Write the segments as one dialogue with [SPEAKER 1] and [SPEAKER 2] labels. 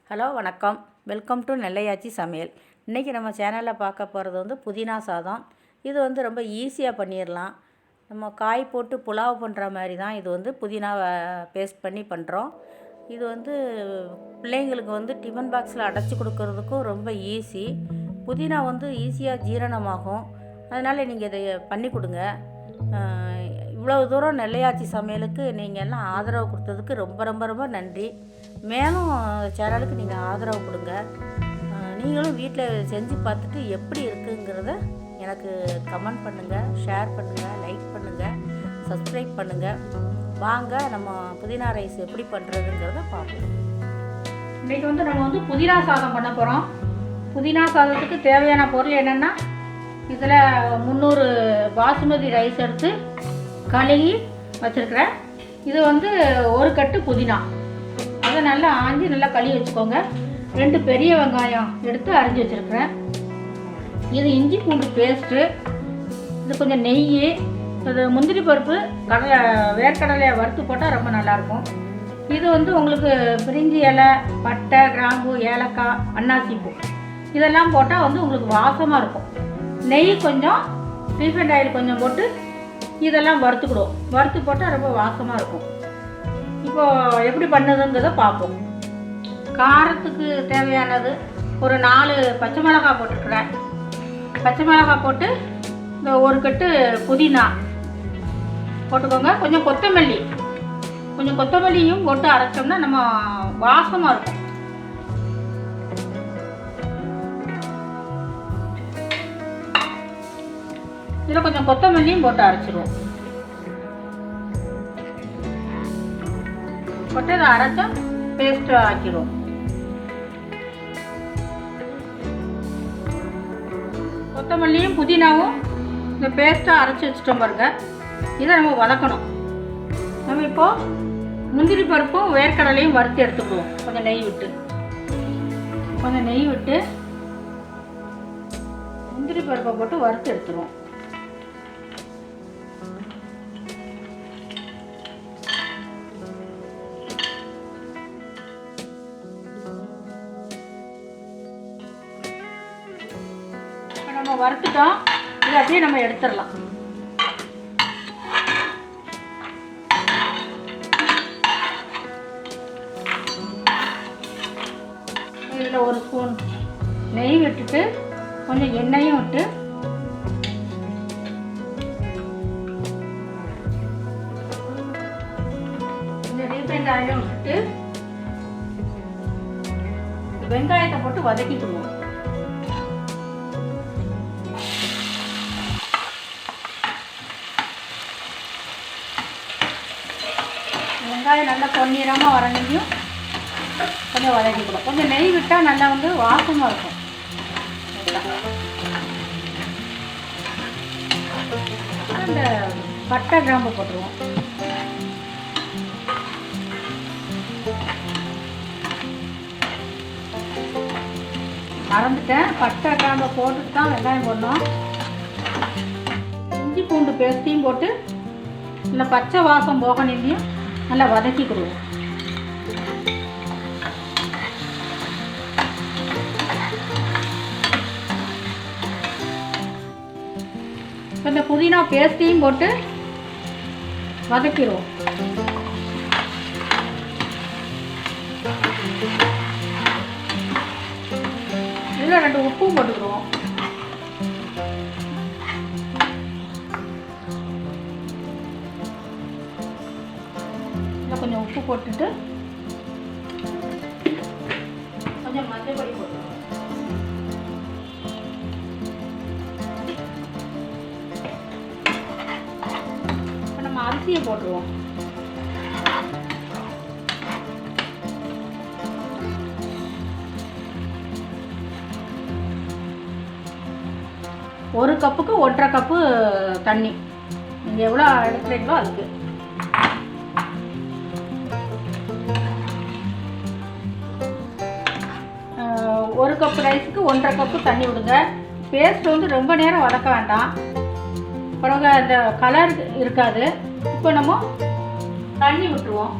[SPEAKER 1] Hello வணக்கம், welcome to நெல்லை ஆச்சி சமையல். இன்றைக்கி நம்ம சேனலில் பார்க்க போகிறது வந்து புதினா சாதம். இது வந்து ரொம்ப ஈஸியாக பண்ணிடலாம். நம்ம காய் போட்டு புலாவ் பண்ணுற மாதிரி தான் இது வந்து புதினாவை பேஸ்ட் பண்ணி பண்ணுறோம். இது வந்து பிள்ளைங்களுக்கு வந்து டிஃபன் பாக்ஸில் அடைச்சி கொடுக்கறதுக்கும் ரொம்ப ஈஸி. புதினா வந்து ஈஸியாக ஜீரணமாகும். அதனால் நீங்கள் இதை பண்ணி கொடுங்க. இவ்வளோ தூரம் நெல்லை ஆச்சி சமையலுக்கு நீங்கள் எல்லாம் ஆதரவு கொடுத்ததுக்கு ரொம்ப ரொம்ப ரொம்ப நன்றி. மேலும் சேனலுக்கு நீங்கள் ஆதரவு கொடுங்க. நீங்களும் வீட்டில் செஞ்சு பார்த்துட்டு எப்படி இருக்குங்கிறத எனக்கு கமெண்ட் பண்ணுங்கள், ஷேர் பண்ணுங்கள், லைக் பண்ணுங்கள், சப்ஸ்கிரைப் பண்ணுங்கள். வாங்க நம்ம புதினா ரைஸ் எப்படி பண்ணுறதுங்கிறத பார்ப்போம். இன்றைக்கி வந்து நம்ம வந்து புதினா சாதம் பண்ண போகிறோம். புதினா சாதத்துக்கு தேவையான பொருள் என்னென்னா, இதில் 300 பாசுமதி ரைஸ் எடுத்து கழுவி வச்சுருக்கிறேன். இது வந்து ஒரு கட்டு புதினா, அதை நல்லா ஆஞ்சி நல்லா கழுவி வச்சுக்கோங்க. 2 பெரிய வெங்காயம் எடுத்து அரிஞ்சு வச்சுருக்கிறேன். இது இஞ்சி பூண்டு பேஸ்ட்டு, இது கொஞ்சம் நெய், இது முந்திரி பருப்பு, வேர்க்கடலையை வறுத்து போட்டால் ரொம்ப நல்லாயிருக்கும். இது வந்து உங்களுக்கு பிரிஞ்சி இலை, பட்டை, கிராம்பு, ஏலக்காய், அன்னாசி பூ இதெல்லாம் போட்டால் வந்து உங்களுக்கு வாசமாக இருக்கும். நெய் கொஞ்சம், ரீஃபைண்ட் ஆயில் கொஞ்சம் போட்டு இதெல்லாம் வறுத்துக்கிடுவோம். வறுத்து போட்டால் ரொம்ப வாசமாக இருக்கும். இப்போது எப்படி பண்ணுறதுங்கிறத பார்ப்போம். காரத்துக்கு தேவையானது ஒரு 4 பச்சை மிளகாய் போட்டுருக்குறேன். பச்சை மிளகாய் போட்டு இந்த ஒரு கட்டு புதினா போட்டுக்கோங்க. கொஞ்சம் கொத்தமல்லியும் போட்டு அரைச்சோம்னா நம்ம வாசமாக இருக்கும். இதில் கொஞ்சம் கொத்தமல்லியும் போட்டு அரைச்சிடுவோம். போட்டு இதை அரைச்சா பேஸ்ட்டு ஆக்கிடுவோம். கொத்தமல்லியும் புதினாவும் இந்த பேஸ்ட்டாக அரைச்சி வச்சுட்டோம் பாருங்க. இதை நம்ம வதக்கணும். நம்ம இப்போது முந்திரி பருப்பும் வேர்க்கடலையும் வறுத்து எடுத்துக்குவோம். கொஞ்சம் நெய் விட்டு முந்திரி பருப்பை போட்டு வறுத்து எடுத்துருவோம். நம்ம வறுத்துட்டோம். இதை அப்படியே நம்ம எடுத்துடலாம். இதில் ஒரு ஸ்பூன் நெய் விட்டுட்டு கொஞ்சம் எண்ணெயும் விட்டு கொஞ்சம் ரீஃபைண்ட் ஆயிலும் விட்டுட்டு வெங்காயத்தை போட்டு வதக்கிக்குவோம். வெங்காயம் நல்லா பொன்னிறமாக வரணையும் கொஞ்சம் வதக்கிக்கலாம். கொஞ்சம் நெய் விட்டால் நல்லா வந்து வாசமாக இருக்கும். இந்த பட்டை கிராம்பு போட்டுருவோம். மறந்துட்டேன், பட்டை கிராம்பை போட்டுட்டு தான் வெங்காயம் போடணும். இஞ்சி பூண்டு பேஸ்ட்டையும் போட்டு இல்லை பச்சை வாசம் போக நிலையும் நல்லா வதக்கிக்கிடுவோம். இந்த புதினா பேஸ்ட்டையும் போட்டு வதக்கிடுவோம். இதில் 2 உப்பும் போட்டுக்கிடுவோம். கொஞ்சம் உப்பு போட்டுட்டு கொஞ்சம் மஞ்சள் பொடி போட்டுருவோம். இப்போ நம்ம அரிசியை போட்டுருவோம். ஒரு கப்புக்கு 1.5 கப்பு தண்ணி, நீங்கள் எவ்வளோ எடுக்கிறீங்களோ அதுக்கு. ஒரு கப்பு ரைஸுக்கு 1.5 கப்பு தண்ணி விடுங்க. பேஸ்ட் வந்து ரொம்ப நேரம் வதக்க வேண்டாம், பிறகு அந்த கலர் இருக்காது. இப்போ நம்ம தண்ணி விட்டுருவோம்.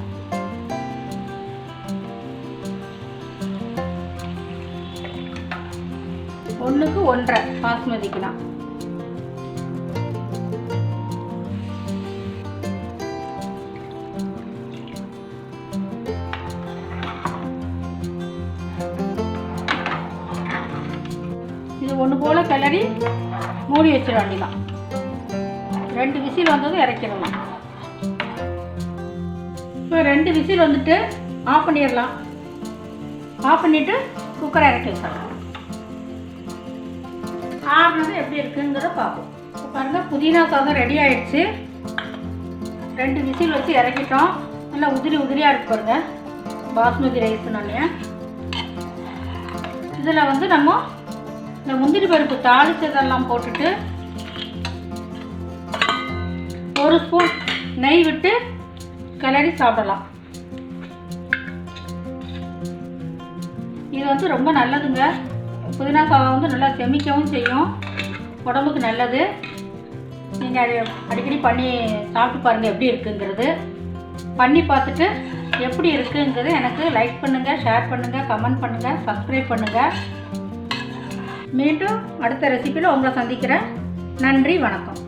[SPEAKER 1] 1க்கு 1.5 பாஸ்மதிக்குலாம். இது ஒன்று போல் கிளறி மூடி வச்சிட வேண்டியதான். 2 விசில் வந்ததும் இறக்கிடலாம். இப்போ 2 விசில் வந்துட்டு ஆஃப் பண்ணிடலாம். ஆஃப் பண்ணிவிட்டு குக்கரை இறக்கி வச்சிடலாம். ஆறுனது எப்படி இருக்குங்கிறத பார்ப்போம். இப்போ பாருங்கள், புதினா சாதம் ரெடி ஆகிடுச்சு. 2 விசில் வச்சு இறக்கிட்டோம். நல்லா உதிரி உதிரியாக இருக்கு பாருங்க, பாஸ்மதி ரைஸ்னாலே. இதில் வந்து நம்ம இந்த முந்திரி பருப்பு தாளிச்சதெல்லாம் போட்டுட்டு 1 ஸ்பூன் நெய் விட்டு கிளறி சாப்பிடலாம். இது வந்து ரொம்ப நல்லதுங்க. புதினா சாதம் வந்து நல்லா செமிக்கவும் செய்யும், உடம்புக்கு நல்லது. நீங்கள் அடிக்கடி பண்ணி சாப்பிட்டு பாருங்கள் எப்படி இருக்குங்கிறது. பண்ணி பார்த்துட்டு எப்படி இருக்குங்கிறது எனக்கு லைக் பண்ணுங்கள், ஷேர் பண்ணுங்கள், கமெண்ட் பண்ணுங்கள், சப்ஸ்கிரைப் பண்ணுங்கள். மீண்டும் அடுத்த ரெசிபியில் உங்களை சந்திக்கிறேன். நன்றி, வணக்கம்.